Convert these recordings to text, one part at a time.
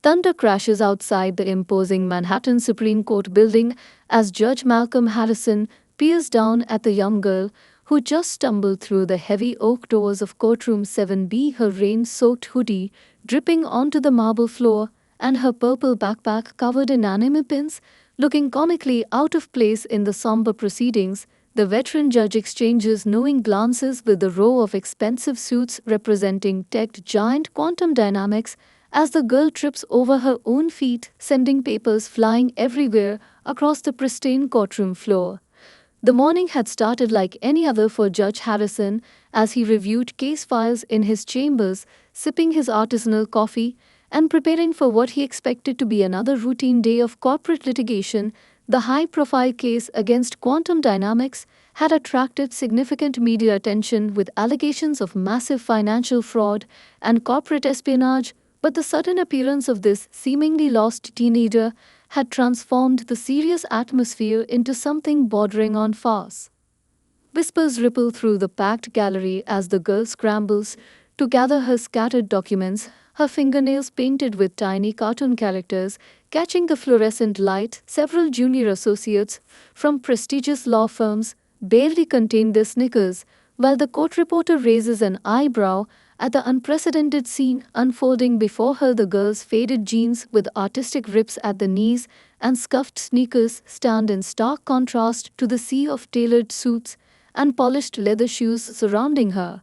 Thunder crashes outside the imposing Manhattan Supreme Court building as Judge Malcolm Harrison peers down at the young girl who just stumbled through the heavy oak doors of courtroom 7B, her rain-soaked hoodie dripping onto the marble floor and her purple backpack covered in anime pins, looking comically out of place in the somber proceedings. The veteran judge exchanges knowing glances with the row of expensive suits representing tech giant Quantum Dynamics as the girl trips over her own feet, sending papers flying everywhere across the pristine courtroom floor. The morning had started like any other for Judge Harrison as he reviewed case files in his chambers, sipping his artisanal coffee and preparing for what he expected to be another routine day of corporate litigation. The high-profile case against Quantum Dynamics had attracted significant media attention with allegations of massive financial fraud and corporate espionage, but the sudden appearance of this seemingly lost teenager had transformed the serious atmosphere into something bordering on farce. Whispers ripple through the packed gallery as the girl scrambles to gather her scattered documents, her fingernails painted with tiny cartoon characters catching the fluorescent light. Several junior associates from prestigious law firms barely contain their snickers, while the court reporter raises an eyebrow at the unprecedented scene unfolding before her. The girl's faded jeans with artistic rips at the knees and scuffed sneakers stand in stark contrast to the sea of tailored suits and polished leather shoes surrounding her.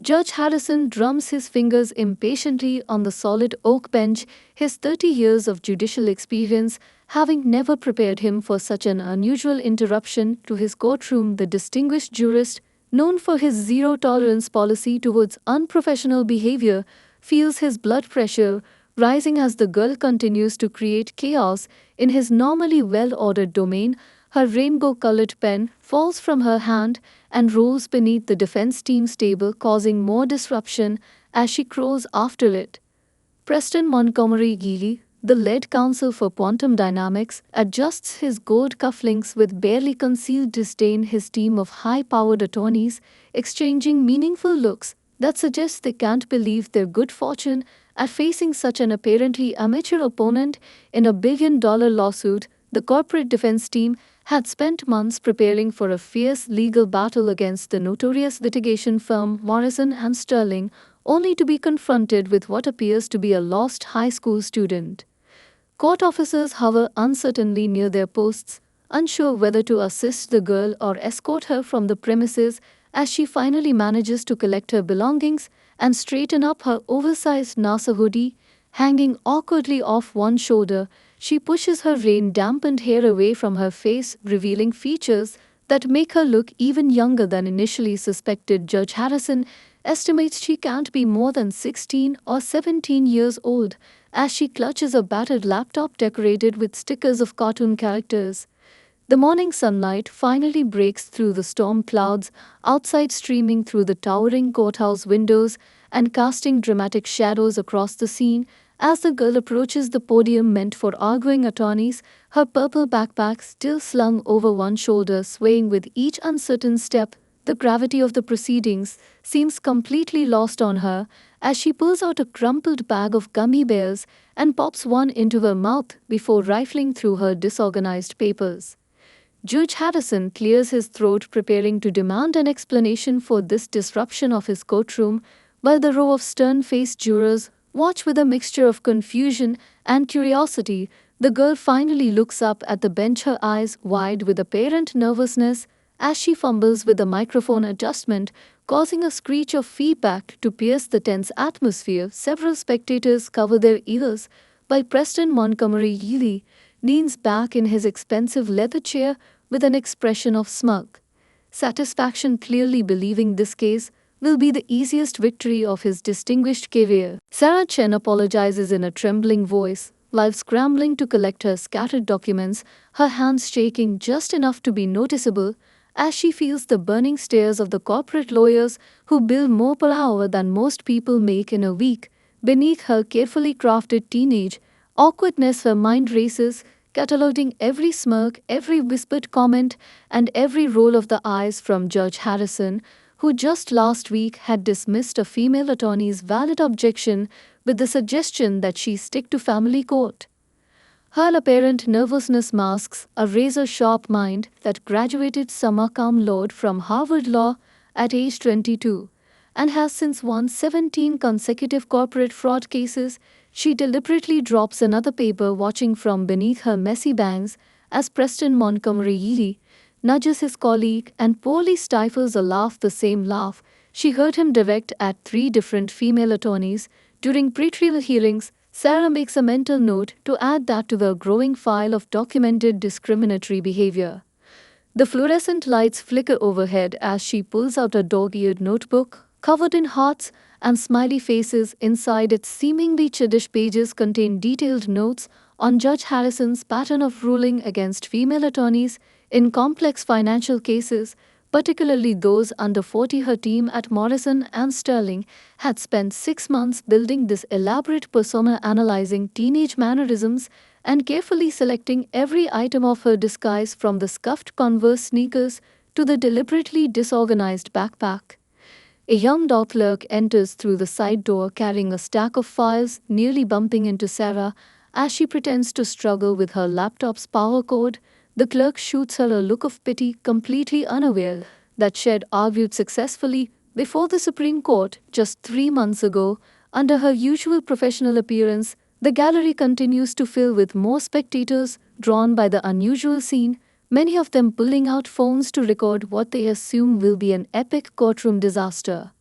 Judge Harrison drums his fingers impatiently on the solid oak bench, his 30 years of judicial experience having never prepared him for such an unusual interruption to his courtroom. The distinguished jurist, known for his zero-tolerance policy towards unprofessional behavior, feels his blood pressure rising as the girl continues to create chaos in his normally well-ordered domain. Her rainbow-colored pen falls from her hand and rolls beneath the defense team's table, causing more disruption as she crows after it. Preston Montgomery Geely, the lead counsel for Quantum Dynamics, adjusts his gold cufflinks with barely concealed disdain. His team of high-powered attorneys exchanging meaningful looks that suggest they can't believe their good fortune at facing such an apparently amateur opponent in a billion-dollar lawsuit. The corporate defense team had spent months preparing for a fierce legal battle against the notorious litigation firm Morrison and Sterling, only to be confronted with what appears to be a lost high school student. Court officers hover uncertainly near their posts, unsure whether to assist the girl or escort her from the premises. As she finally manages to collect her belongings and straighten up her oversized NASA hoodie hanging awkwardly off one shoulder, she pushes her rain-dampened hair away from her face, revealing features that make her look even younger than initially suspected. Judge Harrison estimates she can't be more than 16 or 17 years old as she clutches a battered laptop decorated with stickers of cartoon characters. The morning sunlight finally breaks through the storm clouds outside, streaming through the towering courthouse windows and casting dramatic shadows across the scene. As the girl approaches the podium meant for arguing attorneys, her purple backpack still slung over one shoulder, swaying with each uncertain step, the gravity of the proceedings seems completely lost on her as she pulls out a crumpled bag of gummy bears and pops one into her mouth before rifling through her disorganized papers. Judge Harrison clears his throat, preparing to demand an explanation for this disruption of his courtroom, while the row of stern-faced jurors watch with a mixture of confusion and curiosity. The girl finally looks up at the bench, her eyes wide with apparent nervousness as she fumbles with the microphone adjustment, causing a screech of feedback to pierce the tense atmosphere. Several spectators cover their ears while Preston Montgomery Geely leans back in his expensive leather chair with an expression of smug satisfaction, clearly believing this case will be the easiest victory of his distinguished career. Sarah Chen apologizes in a trembling voice while scrambling to collect her scattered documents, her hands shaking just enough to be noticeable as she feels the burning stares of the corporate lawyers who bill more per hour than most people make in a week. Beneath her carefully crafted teenage awkwardness, her mind races, cataloging every smirk, every whispered comment, and every roll of the eyes from Judge Harrison, who just last week had dismissed a female attorney's valid objection, with the suggestion that she stick to family court. Her apparent nervousness masks a razor-sharp mind that graduated summa cum laude from Harvard Law at age 22 and has since won 17 consecutive corporate fraud cases. She deliberately drops another paper watching from beneath her messy bangs as Preston Montgomery Eady nudges his colleague and poorly stifles a laugh, the same laugh she heard him direct at three different female attorneys during pretrial hearings. Sarah makes a mental note to add that to the growing file of documented discriminatory behavior. The fluorescent lights flicker overhead as she pulls out a dog-eared notebook, covered in hearts and smiley faces. Inside its seemingly childish pages contain detailed notes on Judge Harrison's pattern of ruling against female attorneys in complex financial cases, particularly those under 40. Her team at Morrison and Sterling had spent 6 months building this elaborate persona, analyzing teenage mannerisms and carefully selecting every item of her disguise, from the scuffed Converse sneakers to the deliberately disorganized backpack. A young dock clerk enters through the side door carrying a stack of files, nearly bumping into Sarah as she pretends to struggle with her laptop's power cord. The clerk shoots her a look of pity, completely unaware that she had argued successfully before the Supreme Court just 3 months ago. Under her usual professional appearance, the gallery continues to fill with more spectators drawn by the unusual scene, many of them pulling out phones to record what they assume will be an epic courtroom disaster.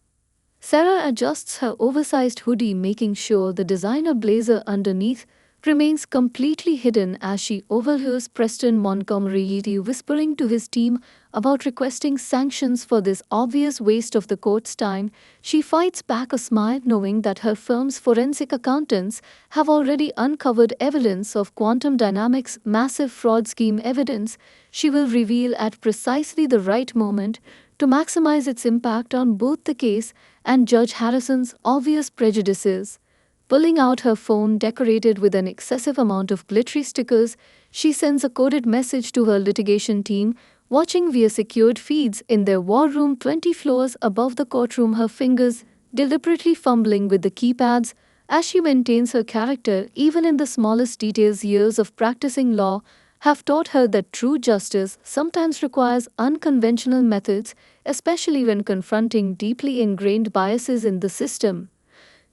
Sarah adjusts her oversized hoodie, making sure the designer blazer underneath remains completely hidden as she overhears Preston Montgomery Eady whispering to his team about requesting sanctions for this obvious waste of the court's time. She fights back a smile, knowing that her firm's forensic accountants have already uncovered evidence of quantum dynamics' massive fraud scheme, evidence she will reveal at precisely the right moment to maximize its impact on both the case and Judge Harrison's obvious prejudices. Pulling out her phone decorated with an excessive amount of glittery stickers, she sends a coded message to her litigation team, watching via secured feeds in their war room 20 floors above the courtroom, her fingers deliberately fumbling with the keypads as she maintains her character even in the smallest details. Years of practicing law have taught her that true justice sometimes requires unconventional methods, especially when confronting deeply ingrained biases in the system.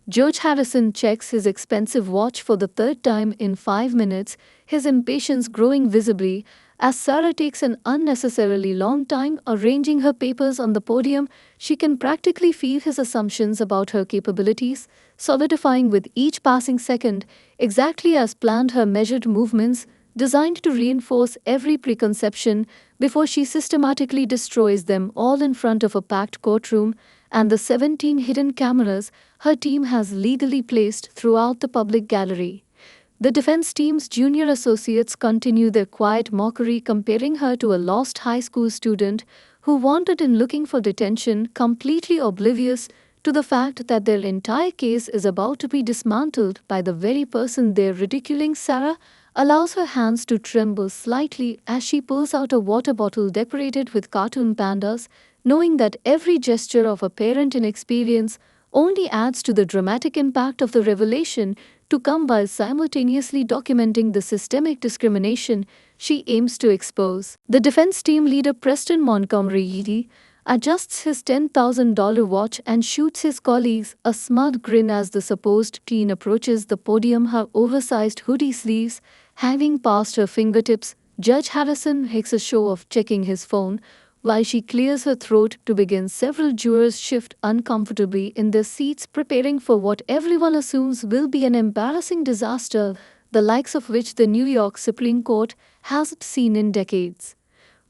Judge Harrison checks his expensive watch for the third time in 5 minutes, his impatience growing visibly as Sarah takes an unnecessarily long time arranging her papers on the podium. She can practically feel his assumptions about her capabilities solidifying with each passing second, exactly as planned, her measured movements designed to reinforce every preconception before she systematically destroys them all in front of a packed courtroom and the 17 hidden cameras her team has legally placed throughout the public gallery. The defense team's junior associates continue their quiet mockery, comparing her to a lost high school student who wandered in looking for detention, completely oblivious to the fact that their entire case is about to be dismantled by the very person they're ridiculing. Sarah allows her hands to tremble slightly as she pulls out a water bottle decorated with cartoon pandas, knowing that every gesture of apparent inexperience only adds to the dramatic impact of the revelation to come, while simultaneously documenting the systemic discrimination she aims to expose. The defense team leader Preston Montgomery Eady adjusts his $10,000 watch and shoots his colleagues a smug grin as the supposed teen approaches the podium, her oversized hoodie sleeves hanging past her fingertips. Judge Harrison makes a show of checking his phone while she clears her throat to begin. Several jurors shift uncomfortably in their seats, preparing for what everyone assumes will be an embarrassing disaster, the likes of which the New York Supreme Court hasn't seen in decades.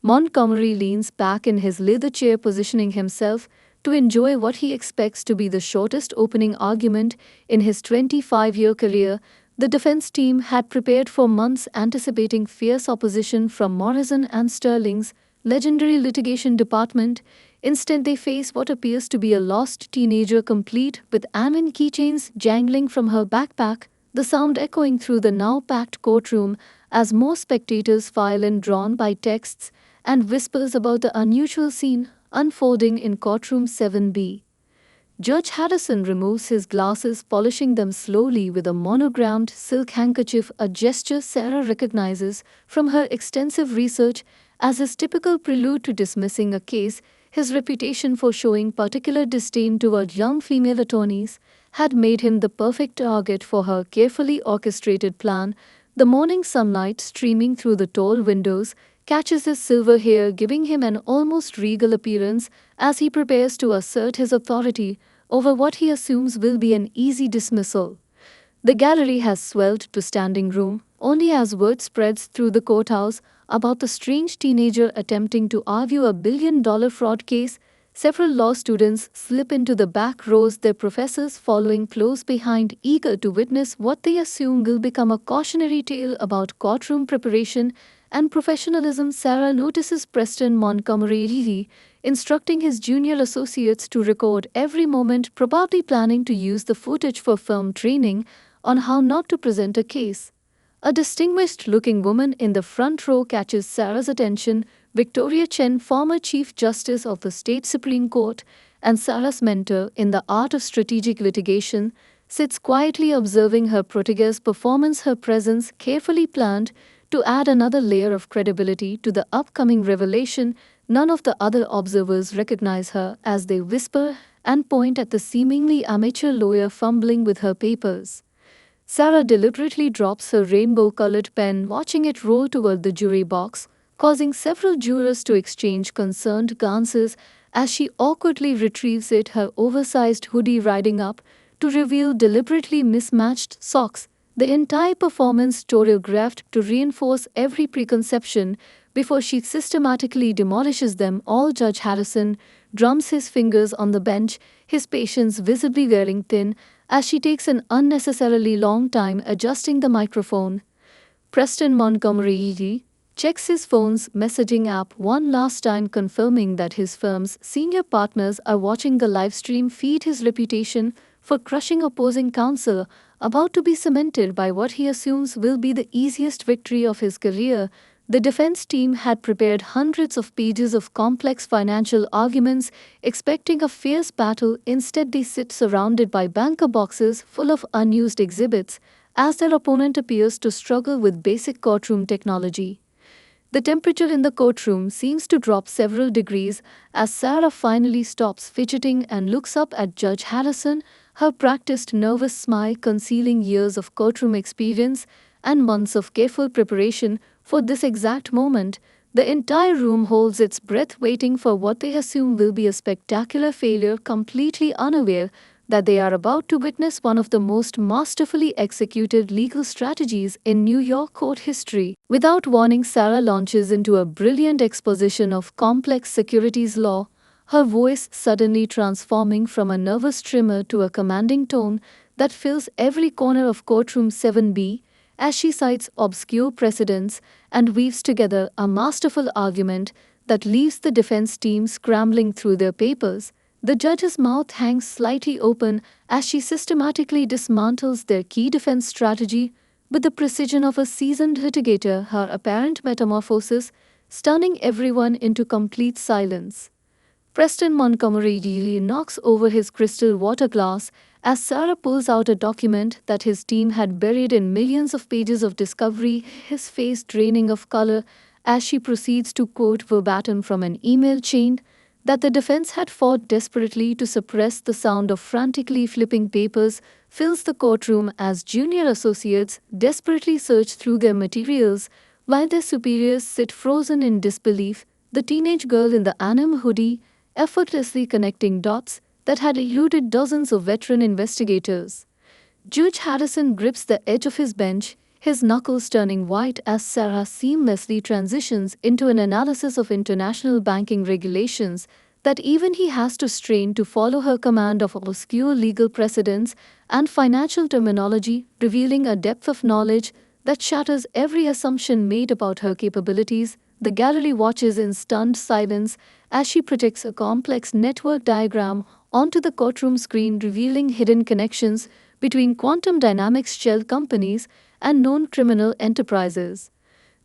Montgomery leans back in his leather chair, positioning himself to enjoy what he expects to be the shortest opening argument in his 25-year career. The defense team had prepared for months, anticipating fierce opposition from Morrison and Sterling's legendary litigation department. Instead, they face what appears to be a lost teenager, complete with almond keychains jangling from her backpack, the sound echoing through the now packed courtroom as more spectators file in, drawn by texts and whispers about the unusual scene unfolding in courtroom 7B. Judge Harrison removes his glasses, polishing them slowly with a monogrammed silk handkerchief, a gesture Sarah recognizes from her extensive research as his typical prelude to dismissing a case. His reputation for showing particular disdain toward young female attorneys had made him the perfect target for her carefully orchestrated plan. The morning sunlight streaming through the tall windows catches his silver hair, giving him an almost regal appearance as he prepares to assert his authority over what he assumes will be an easy dismissal. The gallery has swelled to standing room only as word spreads through the courthouse about the strange teenager attempting to argue a $1 billion fraud case. Several law students slip into the back rows, their professors following close behind, eager to witness what they assume will become a cautionary tale about courtroom preparation and professionalism. Sarah notices Preston Montgomery instructing his junior associates to record every moment, probably planning to use the footage for film training on how not to present a case. A distinguished-looking woman in the front row catches Sarah's attention. Victoria Chen, former Chief Justice of the State Supreme Court and Sarah's mentor in the art of strategic litigation, sits quietly observing her protege's performance, her presence carefully planned to add another layer of credibility to the upcoming revelation. None of the other observers recognize her as they whisper and point at the seemingly amateur lawyer fumbling with her papers. Sarah deliberately drops her rainbow-colored pen, watching it roll toward the jury box, causing several jurors to exchange concerned glances as she awkwardly retrieves it, her oversized hoodie riding up to reveal deliberately mismatched socks. The entire performance choreographed to reinforce every preconception before she systematically demolishes them all. Judge Harrison drums his fingers on the bench, his patience visibly wearing thin as she takes an unnecessarily long time adjusting the microphone. Preston Montgomery checks his phone's messaging app one last time, confirming that his firm's senior partners are watching the live stream feed. His reputation for crushing opposing counsel about to be cemented by what he assumes will be the easiest victory of his career. The defense team had prepared hundreds of pages of complex financial arguments, expecting a fierce battle. Instead, they sit surrounded by banker boxes full of unused exhibits as their opponent appears to struggle with basic courtroom technology. The temperature in the courtroom seems to drop several degrees as Sarah finally stops fidgeting and looks up at Judge Harrison, her practiced nervous smile concealing years of courtroom experience and months of careful preparation for this exact moment. The entire room holds its breath, waiting for what they assume will be a spectacular failure, completely unaware that they are about to witness one of the most masterfully executed legal strategies in New York court history. Without warning, Sarah launches into a brilliant exposition of complex securities law, her voice suddenly transforming from a nervous tremor to a commanding tone that fills every corner of courtroom 7B as she cites obscure precedents and weaves together a masterful argument that leaves the defense team scrambling through their papers. The judge's mouth hangs slightly open as she systematically dismantles their key defense strategy with the precision of a seasoned litigator, her apparent metamorphosis stunning everyone into complete silence. Preston Montgomery knocks over his crystal water glass as Sarah pulls out a document that his team had buried in millions of pages of discovery, his face draining of color as she proceeds to quote verbatim from an email chain that the defense had fought desperately to suppress. The sound of frantically flipping papers fills the courtroom as junior associates desperately search through their materials while their superiors sit frozen in disbelief. The teenage girl in the anime hoodie effortlessly connecting dots that had eluded dozens of veteran investigators. Judge Harrison grips the edge of his bench, his knuckles turning white as Sarah seamlessly transitions into an analysis of international banking regulations that even he has to strain to follow. Her command of obscure legal precedents and financial terminology, revealing a depth of knowledge that shatters every assumption made about her capabilities. The gallery watches in stunned silence as she projects a complex network diagram onto the courtroom screen, revealing hidden connections between quantum dynamics shell companies and known criminal enterprises.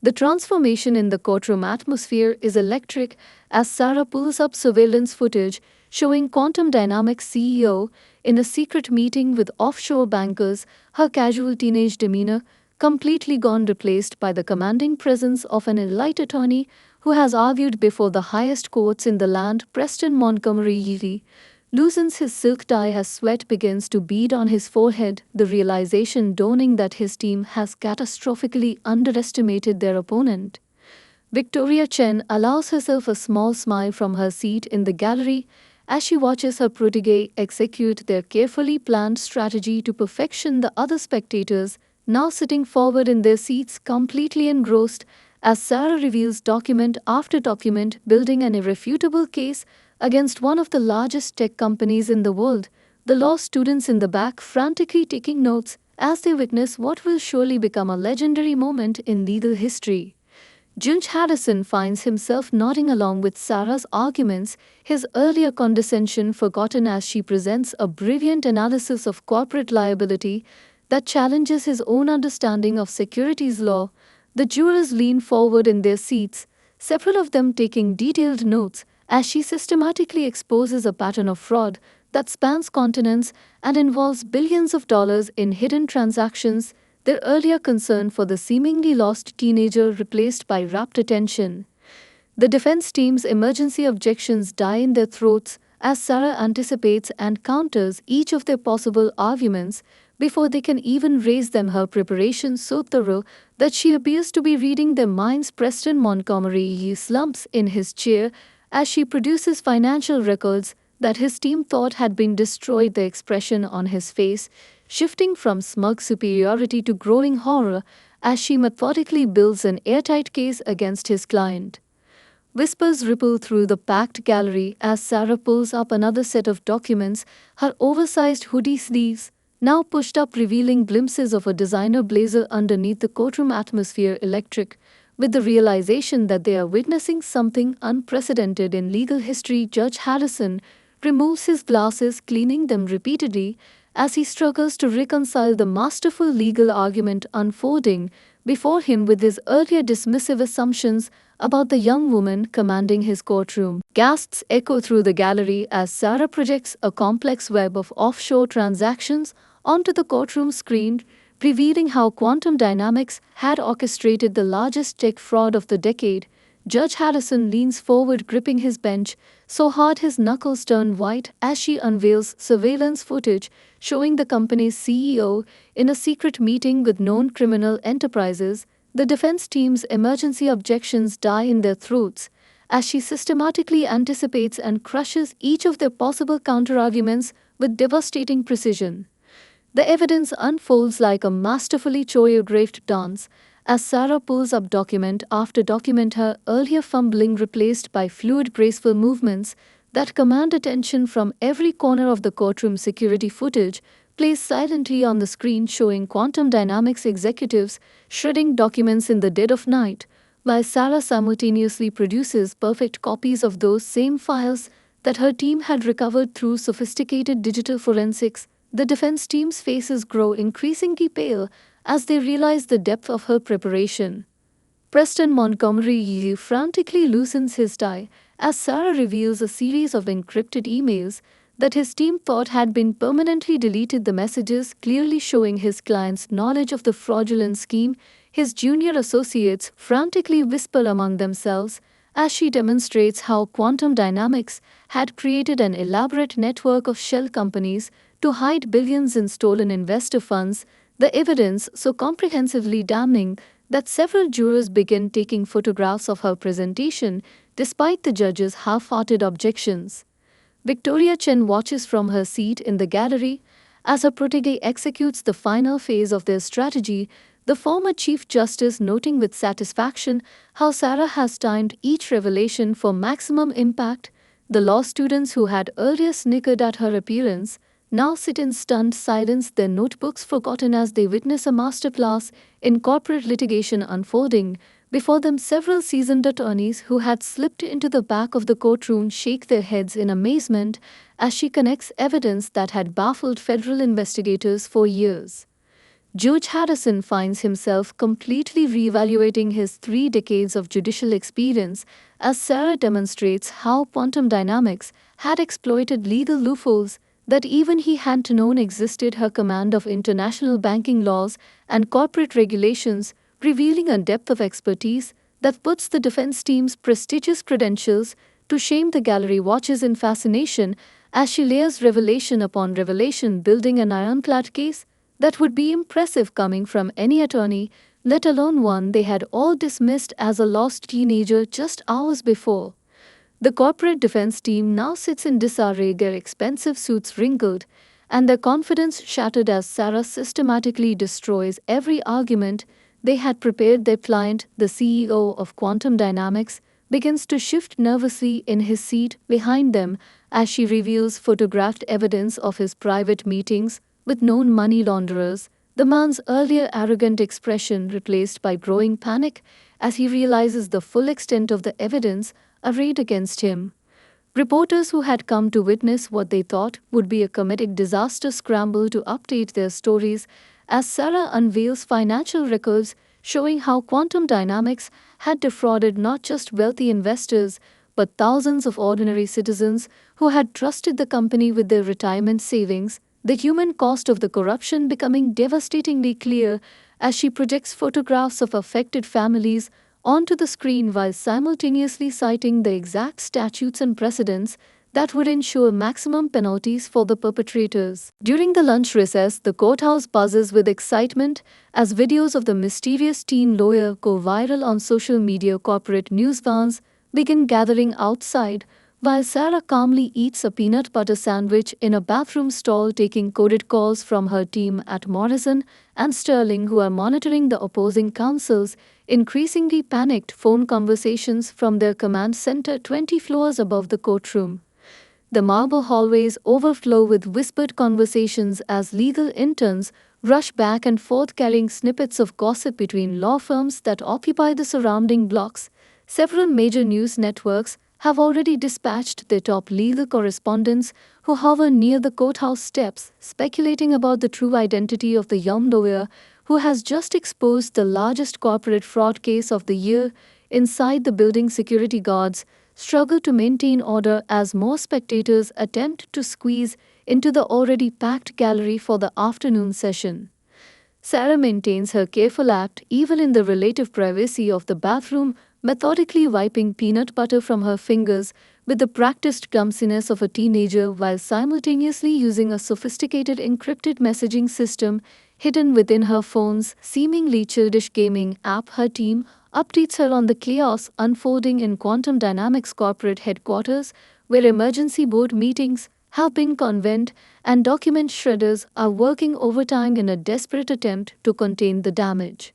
The transformation in the courtroom atmosphere is electric as Sarah pulls up surveillance footage showing Quantum Dynamics CEO in a secret meeting with offshore bankers, her casual teenage demeanor completely gone, replaced by the commanding presence of an elite attorney who has argued before the highest courts in the land. Preston Montgomery loosens his silk tie as sweat begins to bead on his forehead, the realization dawning that his team has catastrophically underestimated their opponent. Victoria Chen allows herself a small smile from her seat in the gallery as she watches her protege execute their carefully planned strategy to perfection. The other spectators, now sitting forward in their seats completely engrossed, as Sarah reveals document after document building an irrefutable case against one of the largest tech companies in the world. The law students in the back frantically taking notes as they witness what will surely become a legendary moment in legal history. Judge Harrison finds himself nodding along with Sarah's arguments, his earlier condescension forgotten as she presents a brilliant analysis of corporate liability that challenges his own understanding of securities law. The jurors lean forward in their seats, several of them taking detailed notes as she systematically exposes a pattern of fraud that spans continents and involves billions of dollars in hidden transactions, their earlier concern for the seemingly lost teenager replaced by rapt attention. The defense team's emergency objections die in their throats as Sarah anticipates and counters each of their possible arguments before they can even raise them, her preparation so thorough that she appears to be reading their minds. Preston Montgomery slumps in his chair as she produces financial records that his team thought had been destroyed, the expression on his face shifting from smug superiority to growing horror as she methodically builds an airtight case against his client. Whispers ripple through the packed gallery as Sarah pulls up another set of documents, her oversized hoodie sleeves now pushed up revealing glimpses of a designer blazer underneath the courtroom atmosphere electric. With the realization that they are witnessing something unprecedented in legal history, Judge Harrison removes his glasses, cleaning them repeatedly as he struggles to reconcile the masterful legal argument unfolding before him with his earlier dismissive assumptions about the young woman commanding his courtroom. Gasps echo through the gallery as Sarah projects a complex web of offshore transactions onto the courtroom screen, revealing how quantum dynamics had orchestrated the largest tech fraud of the decade. Judge Harrison leans forward, gripping his bench so hard his knuckles turn white as she unveils surveillance footage showing the company's CEO in a secret meeting with known criminal enterprises. The defense team's emergency objections die in their throats as she systematically anticipates and crushes each of their possible counterarguments with devastating precision. The evidence unfolds like a masterfully choreographed dance as Sarah pulls up document after document, her earlier fumbling replaced by fluid, graceful movements that command attention from every corner of the courtroom. Security footage plays silently on the screen, showing quantum dynamics executives shredding documents in the dead of night, while Sarah simultaneously produces perfect copies of those same files that her team had recovered through sophisticated digital forensics. The defense team's faces grow increasingly pale as they realize the depth of her preparation. Preston Montgomery frantically loosens his tie as Sarah reveals a series of encrypted emails that his team thought had been permanently deleted, the messages clearly showing his client's knowledge of the fraudulent scheme. His junior associates frantically whisper among themselves as she demonstrates how quantum dynamics had created an elaborate network of shell companies to hide billions in stolen investor funds, the evidence so comprehensively damning that several jurors begin taking photographs of her presentation despite the judge's half-hearted objections. Victoria Chen watches from her seat in the gallery as her protege executes the final phase of their strategy, the former Chief Justice noting with satisfaction how Sarah has timed each revelation for maximum impact. The law students who had earlier snickered at her appearance now sit in stunned silence, their notebooks forgotten as they witness a masterclass in corporate litigation unfolding before them. Several seasoned attorneys who had slipped into the back of the courtroom shake their heads in amazement as she connects evidence that had baffled federal investigators for years. Judge Harrison finds himself completely reevaluating his 3 decades of judicial experience as Sarah demonstrates how quantum dynamics had exploited legal loopholes that even he hadn't known existed. Her command of international banking laws and corporate regulations, revealing a depth of expertise that puts the defense team's prestigious credentials to shame. The gallery watches in fascination as she layers revelation upon revelation, building an ironclad case that would be impressive coming from any attorney, let alone one they had all dismissed as a lost teenager just hours before. The corporate defense team now sits in disarray, their expensive suits wrinkled, and their confidence shattered as Sarah systematically destroys every argument they had prepared. Their client, the CEO of Quantum Dynamics, begins to shift nervously in his seat behind them as she reveals photographed evidence of his private meetings with known money launderers. The man's earlier arrogant expression replaced by growing panic as he realizes the full extent of the evidence arrayed against him. Reporters who had come to witness what they thought would be a comedic disaster scramble to update their stories as Sarah unveils financial records showing how Quantum Dynamics had defrauded not just wealthy investors but thousands of ordinary citizens who had trusted the company with their retirement savings. The human cost of the corruption becoming devastatingly clear as she projects photographs of affected families onto the screen while simultaneously citing the exact statutes and precedents that would ensure maximum penalties for the perpetrators. During the lunch recess, the courthouse buzzes with excitement as videos of the mysterious teen lawyer go viral on social media. Corporate news vans begin gathering outside, while Sarah calmly eats a peanut butter sandwich in a bathroom stall, taking coded calls from her team at Morrison and Sterling, who are monitoring the opposing counsel's increasingly panicked phone conversations from their command center 20 floors above the courtroom. The marble hallways overflow with whispered conversations as legal interns rush back and forth carrying snippets of gossip between law firms that occupy the surrounding blocks. Several major news networks have already dispatched their top legal correspondents who hover near the courthouse steps, speculating about the true identity of the young lawyer who has just exposed the largest corporate fraud case of the year. Inside the building, security guards struggle to maintain order as more spectators attempt to squeeze into the already packed gallery for the afternoon session. Sarah maintains her careful act even in the relative privacy of the bathroom, methodically wiping peanut butter from her fingers with the practiced clumsiness of a teenager while simultaneously using a sophisticated encrypted messaging system hidden within her phone's seemingly childish gaming app. Her team updates her on the chaos unfolding in Quantum Dynamics corporate headquarters, where emergency board meetings have been convened and document shredders are working overtime in a desperate attempt to contain the damage.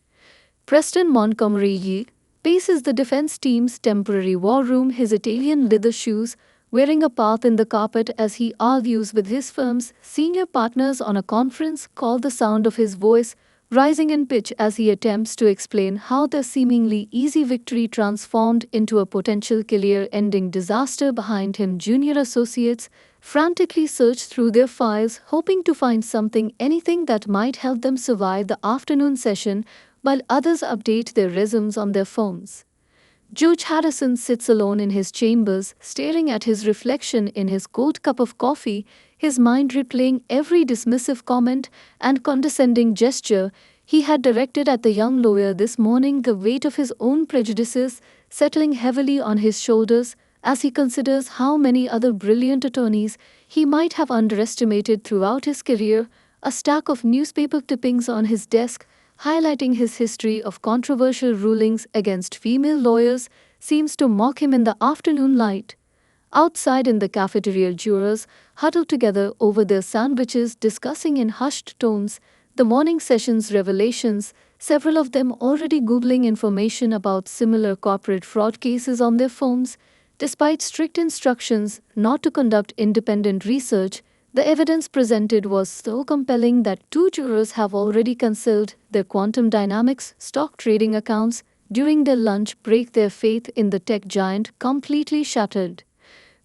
Preston Montgomery paces the defense team's temporary war room, his Italian leather shoes wearing a path in the carpet as he argues with his firm's senior partners on a conference call. The sound of his voice rising in pitch as he attempts to explain how their seemingly easy victory transformed into a potential career-ending disaster behind him. Junior associates frantically search through their files, hoping to find anything that might help them survive the afternoon session, while others update their resumes on their phones. Judge Harrison sits alone in his chambers, staring at his reflection in his cold cup of coffee, his mind replaying every dismissive comment and condescending gesture he had directed at the young lawyer this morning, the weight of his own prejudices settling heavily on his shoulders as he considers how many other brilliant attorneys he might have underestimated throughout his career. A stack of newspaper clippings on his desk, highlighting his history of controversial rulings against female lawyers, seems to mock him in the afternoon light. Outside in the cafeteria, jurors huddle together over their sandwiches, discussing in hushed tones the morning session's revelations, several of them already Googling information about similar corporate fraud cases on their phones. Despite strict instructions not to conduct independent research, the evidence presented was so compelling that two jurors have already concealed their Quantum Dynamics stock trading accounts during their lunch break, their faith in the tech giant completely shattered.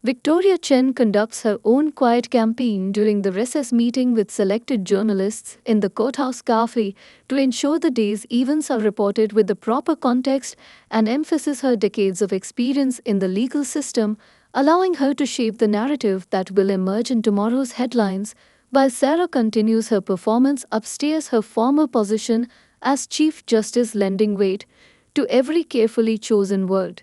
Victoria Chen conducts her own quiet campaign during the recess meeting with selected journalists in the courthouse cafe to ensure the day's events are reported with the proper context and emphasis. Her decades of experience in the legal system allowing her to shape the narrative that will emerge in tomorrow's headlines, while Sarah continues her performance upstairs, her former position as Chief Justice lending weight to every carefully chosen word.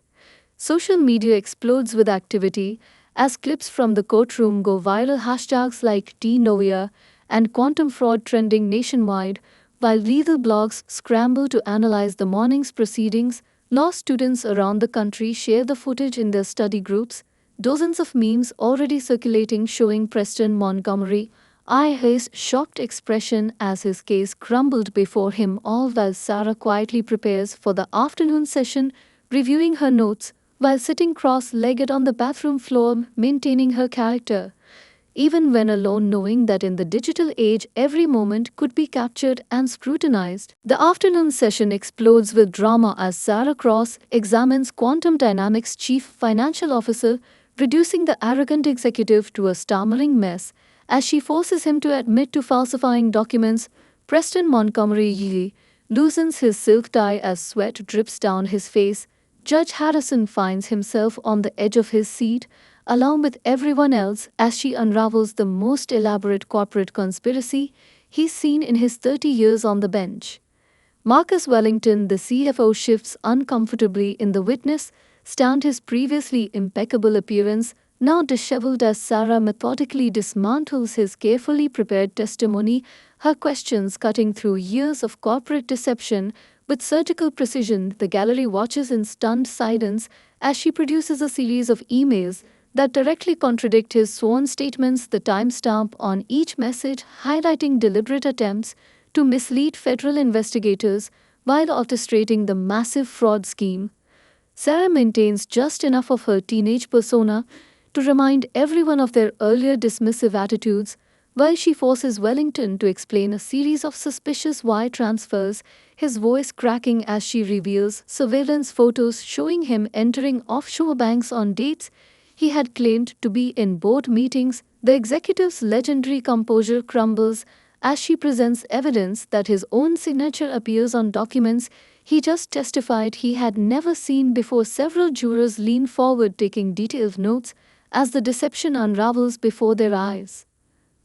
Social media explodes with activity as clips from the courtroom go viral, hashtags like #TNovia and quantum fraud trending nationwide, while legal blogs scramble to analyze the morning's proceedings. Law students around the country share the footage in their study groups, dozens of memes already circulating showing Preston Montgomery his shocked expression as his case crumbled before him, all while Sarah quietly prepares for the afternoon session, reviewing her notes while sitting cross-legged on the bathroom floor, maintaining her character. Even when alone, knowing that in the digital age every moment could be captured and scrutinized. The afternoon session explodes with drama as Sarah Cross examines Quantum Dynamics' chief financial officer, reducing the arrogant executive to a stammering mess as she forces him to admit to falsifying documents. Preston Montgomery loosens his silk tie as sweat drips down his face. Judge Harrison finds himself on the edge of his seat, along with everyone else, as she unravels the most elaborate corporate conspiracy he's seen in his 30 years on the bench. Marcus Wellington, the CFO, shifts uncomfortably in the witness stand, his previously impeccable appearance now disheveled as Sarah methodically dismantles his carefully prepared testimony, her questions cutting through years of corporate deception with surgical precision. The gallery watches in stunned silence as she produces a series of emails that directly contradict his sworn statements, the timestamp on each message highlighting deliberate attempts to mislead federal investigators while orchestrating the massive fraud scheme. Sarah maintains just enough of her teenage persona to remind everyone of their earlier dismissive attitudes, while she forces Wellington to explain a series of suspicious wire transfers, his voice cracking as she reveals surveillance photos showing him entering offshore banks on dates he had claimed to be in board meetings. The executive's legendary composure crumbles as she presents evidence that his own signature appears on documents he just testified he had never seen before. Several jurors lean forward, taking detailed notes as the deception unravels before their eyes.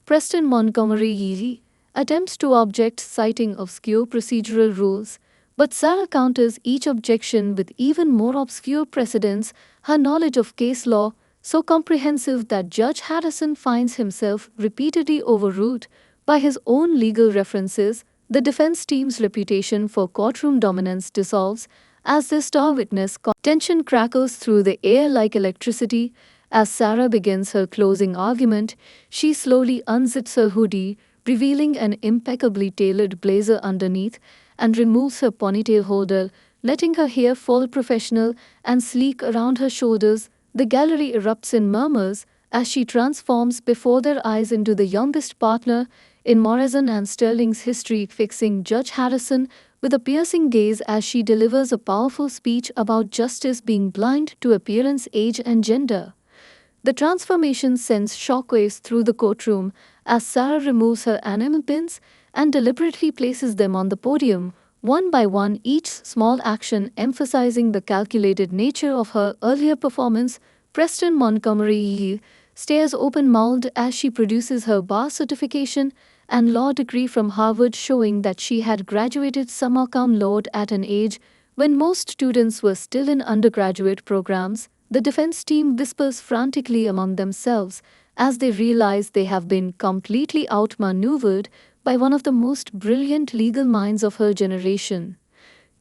Preston Montgomery attempts to object, citing obscure procedural rules, but Sarah counters each objection with even more obscure precedents, her knowledge of case law so comprehensive that Judge Harrison finds himself repeatedly overruled by his own legal references. The defense team's reputation for courtroom dominance dissolves as their star witness. Tension crackles through the air like electricity. As Sarah begins her closing argument, she slowly unzips her hoodie, revealing an impeccably tailored blazer underneath, and removes her ponytail holder, letting her hair fall professional and sleek around her shoulders. The gallery erupts in murmurs as she transforms before their eyes into the youngest partner in Morrison and Sterling's history, fixing Judge Harrison with a piercing gaze as she delivers a powerful speech about justice being blind to appearance, age, and gender. The transformation sends shockwaves through the courtroom as Sarah removes her enamel pins and deliberately places them on the podium, one by one, each small action emphasizing the calculated nature of her earlier performance. Preston Montgomery stares open-mouthed as she produces her bar certification and law degree from Harvard, showing that she had graduated summa cum laude at an age when most students were still in undergraduate programs. The defense team whispers frantically among themselves as they realize they have been completely outmaneuvered by one of the most brilliant legal minds of her generation.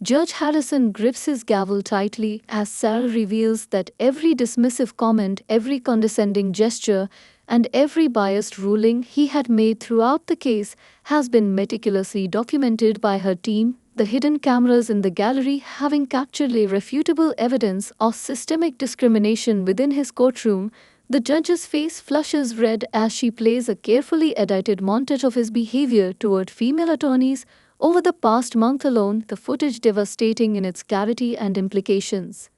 Judge Harrison grips his gavel tightly as Sarah reveals that every dismissive comment, every condescending gesture, and every biased ruling he had made throughout the case has been meticulously documented by her team, the hidden cameras in the gallery having captured irrefutable evidence of systemic discrimination within his courtroom. The judge's face flushes red as she plays a carefully edited montage of his behavior toward female attorneys over the past month alone, the footage devastating in its clarity and implications.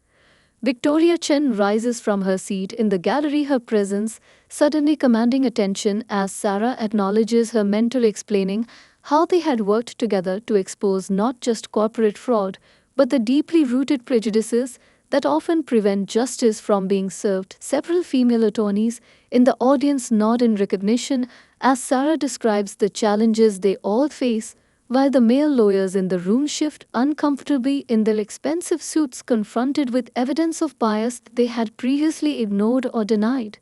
Victoria Chen rises from her seat in the gallery, her presence suddenly commanding attention as Sarah acknowledges her mentor, explaining how they had worked together to expose not just corporate fraud, but the deeply rooted prejudices that often prevent justice from being served. Several female attorneys in the audience nod in recognition as Sarah describes the challenges they all face, while the male lawyers in the room shift uncomfortably in their expensive suits, confronted with evidence of bias they had previously ignored or denied.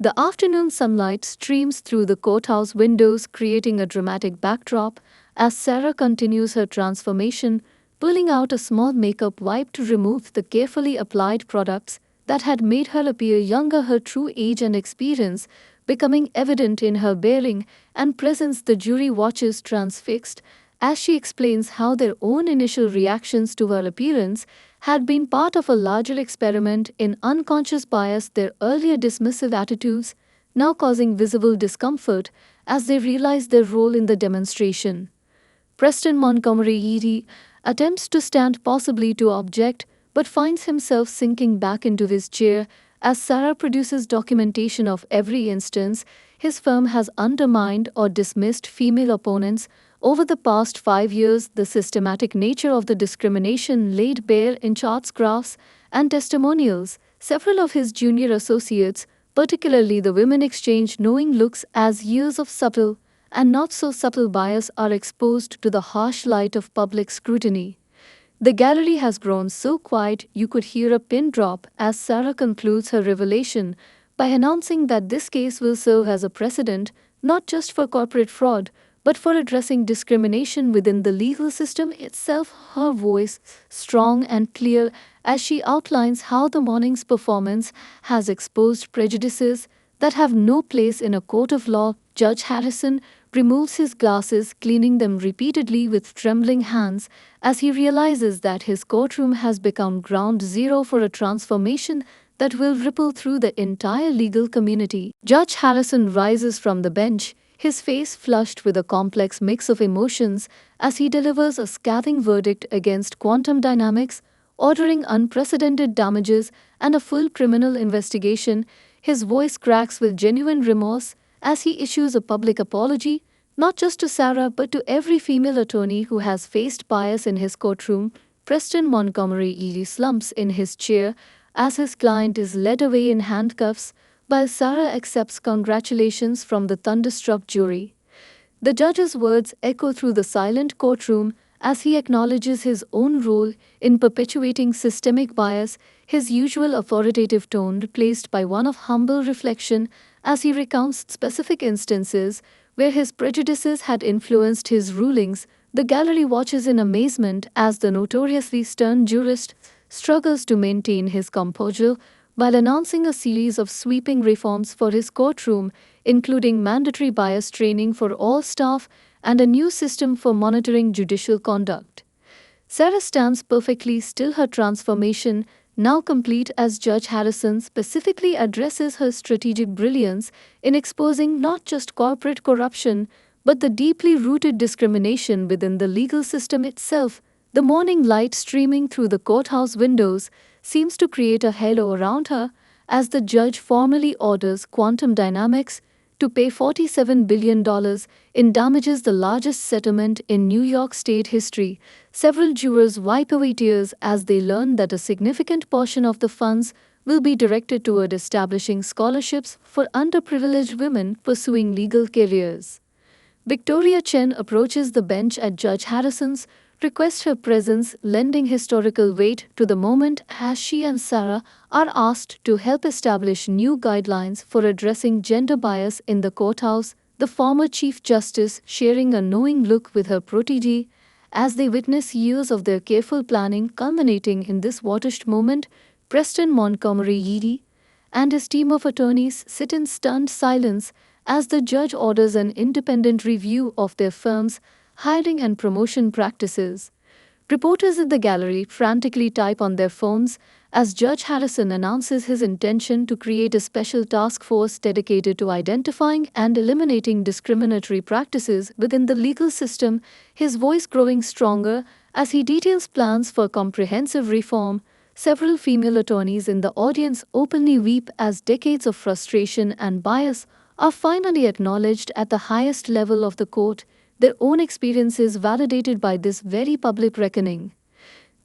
The afternoon sunlight streams through the courthouse windows, creating a dramatic backdrop as Sarah continues her transformation, pulling out a small makeup wipe to remove the carefully applied products that had made her appear younger. Her true age and experience becoming evident in her bearing and presence. The jury watches transfixed as she explains how their own initial reactions to her appearance had been part of a larger experiment in unconscious bias, their earlier dismissive attitudes now causing visible discomfort as they realize their role in the demonstration. Preston Montgomery Eady attempts to stand, possibly to object, but finds himself sinking back into his chair as Sarah produces documentation of every instance his firm has undermined or dismissed female opponents over the past 5 years. The systematic nature of the discrimination laid bare in charts, graphs, and testimonials. Several of his junior associates, particularly the women, exchange knowing looks as years of subtle and not so subtle bias are exposed to the harsh light of public scrutiny. The gallery has grown so quiet you could hear a pin drop as Sarah concludes her revelation by announcing that this case will serve as a precedent not just for corporate fraud but for addressing discrimination within the legal system itself. Her voice, strong and clear, as she outlines how the morning's performance has exposed prejudices that have no place in a court of law. Judge Harrison removes his glasses, cleaning them repeatedly with trembling hands as he realizes that his courtroom has become ground zero for a transformation that will ripple through the entire legal community. Judge Harrison rises from the bench, his face flushed with a complex mix of emotions as he delivers a scathing verdict against quantum dynamics, ordering unprecedented damages and a full criminal investigation. His voice cracks with genuine remorse as he issues a public apology, not just to Sarah but to every female attorney who has faced bias in his courtroom. Preston Montgomery Eady slumps in his chair as his client is led away in handcuffs, while Sarah accepts congratulations from the thunderstruck jury. The judge's words echo through the silent courtroom as he acknowledges his own role in perpetuating systemic bias, his usual authoritative tone replaced by one of humble reflection as he recounts specific instances where his prejudices had influenced his rulings. The gallery watches in amazement as the notoriously stern jurist struggles to maintain his composure while announcing a series of sweeping reforms for his courtroom, including mandatory bias training for all staff and a new system for monitoring judicial conduct. Sarah stands perfectly still, her transformation now complete, as Judge Harrison specifically addresses her strategic brilliance in exposing not just corporate corruption but the deeply rooted discrimination within the legal system itself. The morning light streaming through the courthouse windows seems to create a halo around her as the judge formally orders Quantum Dynamics to pay $47 billion in damages, the largest settlement in New York State history. Several jurors wipe away tears as they learn that a significant portion of the funds will be directed toward establishing scholarships for underprivileged women pursuing legal careers. Victoria Chen approaches the bench at Judge Harrison's request, her presence lending historical weight to the moment as she and Sarah are asked to help establish new guidelines for addressing gender bias in the courthouse, the former Chief Justice sharing a knowing look with her protégé as they witness years of their careful planning culminating in this watershed moment. Preston Montgomery Eady and his team of attorneys sit in stunned silence as the judge orders an independent review of their firm's hiring and promotion practices. Reporters at the gallery frantically type on their phones as Judge Harrison announces his intention to create a special task force dedicated to identifying and eliminating discriminatory practices within the legal system, his voice growing stronger as he details plans for comprehensive reform. Several female attorneys in the audience openly weep as decades of frustration and bias are finally acknowledged at the highest level of the court, their own experiences validated by this very public reckoning.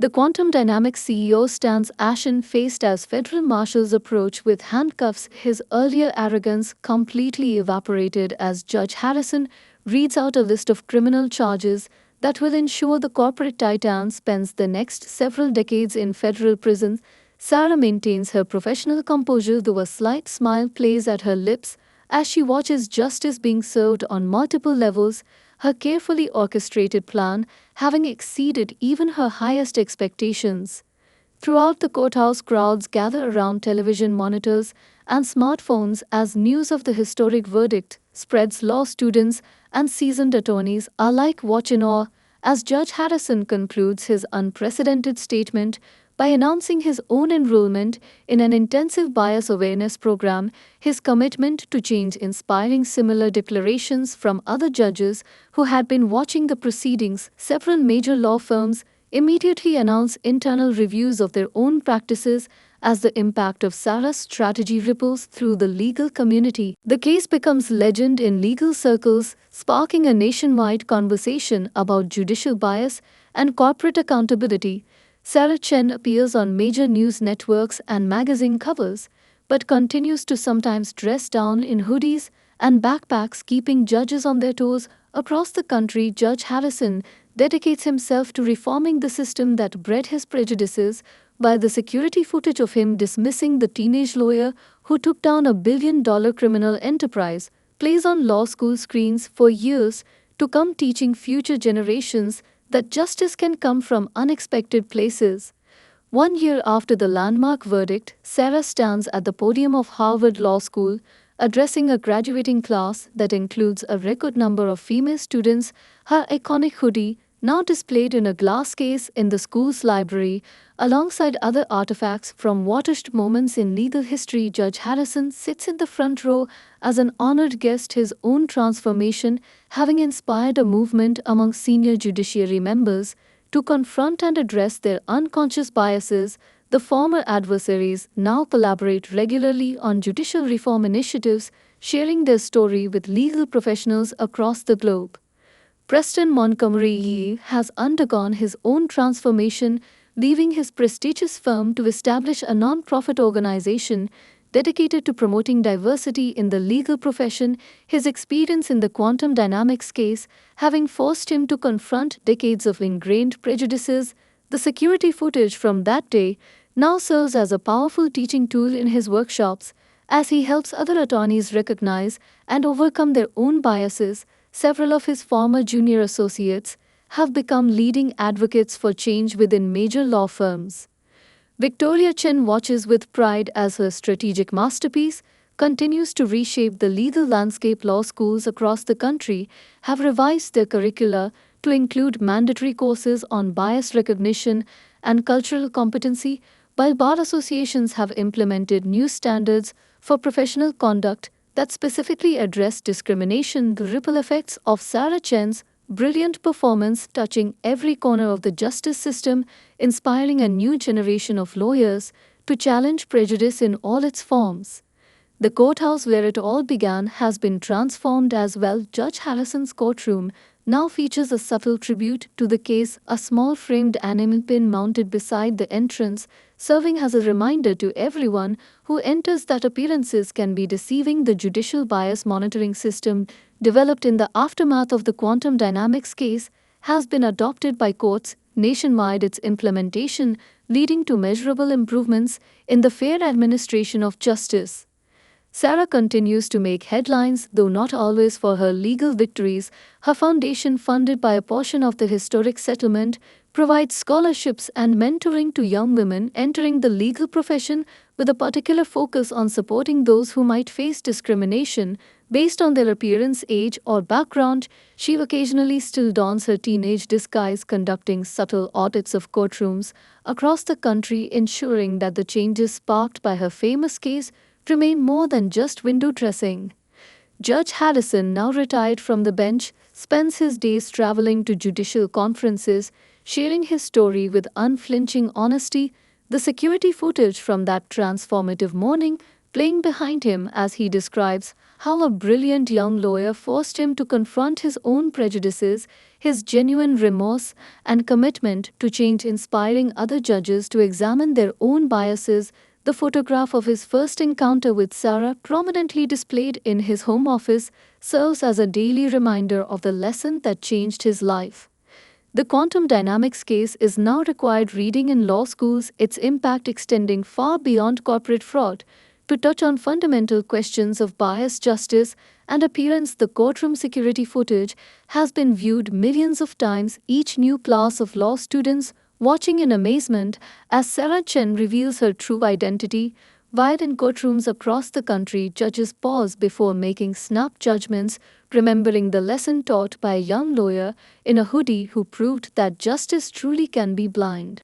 The Quantum Dynamics CEO stands ashen-faced as federal marshals approach with handcuffs, his earlier arrogance completely evaporated as Judge Harrison reads out a list of criminal charges that will ensure the corporate titan spends the next several decades in federal prison. Sarah maintains her professional composure, though a slight smile plays at her lips as she watches justice being served on multiple levels, her carefully orchestrated plan having exceeded even her highest expectations. Throughout the courthouse, crowds gather around television monitors and smartphones as news of the historic verdict spreads. Law students and seasoned attorneys alike watch in awe as Judge Harrison concludes his unprecedented statement by announcing his own enrollment in an intensive bias awareness program, his commitment to change inspiring similar declarations from other judges who had been watching the proceedings. Several major law firms immediately announce internal reviews of their own practices as the impact of Sarah's strategy ripples through the legal community. The case becomes legend in legal circles, sparking a nationwide conversation about judicial bias and corporate accountability. Sarah Chen appears on major news networks and magazine covers, but continues to sometimes dress down in hoodies and backpacks, keeping judges on their toes. Across the country, Judge Harrison dedicates himself to reforming the system that bred his prejudices, while the security footage of him dismissing the teenage lawyer who took down $1 billion criminal enterprise plays on law school screens for years to come, teaching future generations that justice can come from unexpected places. 1 year after the landmark verdict, Sarah stands at the podium of Harvard Law School, addressing a graduating class that includes a record number of female students. Her iconic hoodie, now displayed in a glass case in the school's library, alongside other artifacts from watershed moments in legal history. Judge Harrison sits in the front row as an honored guest, his own transformation having inspired a movement among senior judiciary members to confront and address their unconscious biases. The former adversaries now collaborate regularly on judicial reform initiatives, sharing their story with legal professionals across the globe. Preston Montgomery has undergone his own transformation, leaving his prestigious firm to establish a non-profit organization dedicated to promoting diversity in the legal profession. His experience in the quantum dynamics case having forced him to confront decades of ingrained prejudices. The security footage from that day now serves as a powerful teaching tool in his workshops as he helps other attorneys recognize and overcome their own biases. Several of his former junior associates have become leading advocates for change within major law firms. Victoria Chen watches with pride as her strategic masterpiece continues to reshape the legal landscape. Law schools across the country have revised their curricula to include mandatory courses on bias recognition and cultural competency, while bar associations have implemented new standards for professional conduct that specifically address discrimination. The ripple effects of Sarah Chen's brilliant performance touching every corner of the justice system, inspiring a new generation of lawyers to challenge prejudice in all its forms. The courthouse where it all began has been transformed as well. Judge Harrison's courtroom now features a subtle tribute to the case, a small framed enamel pin mounted beside the entrance, serving as a reminder to everyone who enters that appearances can be deceiving. The judicial bias monitoring system, developed in the aftermath of the quantum dynamics case, has been adopted by courts nationwide, its implementation leading to measurable improvements in the fair administration of justice. Sarah continues to make headlines, though not always for her legal victories. Her foundation, funded by a portion of the historic settlement, provides scholarships and mentoring to young women entering the legal profession, with a particular focus on supporting those who might face discrimination based on their appearance, age, or background. She occasionally still dons her teenage disguise, conducting subtle audits of courtrooms across the country, ensuring that the changes sparked by her famous case remain more than just window dressing. Judge Harrison, now retired from the bench, spends his days traveling to judicial conferences, sharing his story with unflinching honesty. The security footage from that transformative morning playing behind him as he describes how a brilliant young lawyer forced him to confront his own prejudices, his genuine remorse, and commitment to change, inspiring other judges to examine their own biases. The photograph of his first encounter with Sarah, prominently displayed in his home office, serves as a daily reminder of the lesson that changed his life. The quantum dynamics case is now required reading in law schools, its impact extending far beyond corporate fraud to touch on fundamental questions of bias, justice, and appearance. The courtroom security footage has been viewed millions of times, each new class of law students watching in amazement as Sarah Chen reveals her true identity. While in courtrooms across the country, judges pause before making snap judgments, remembering the lesson taught by a young lawyer in a hoodie who proved that justice truly can be blind.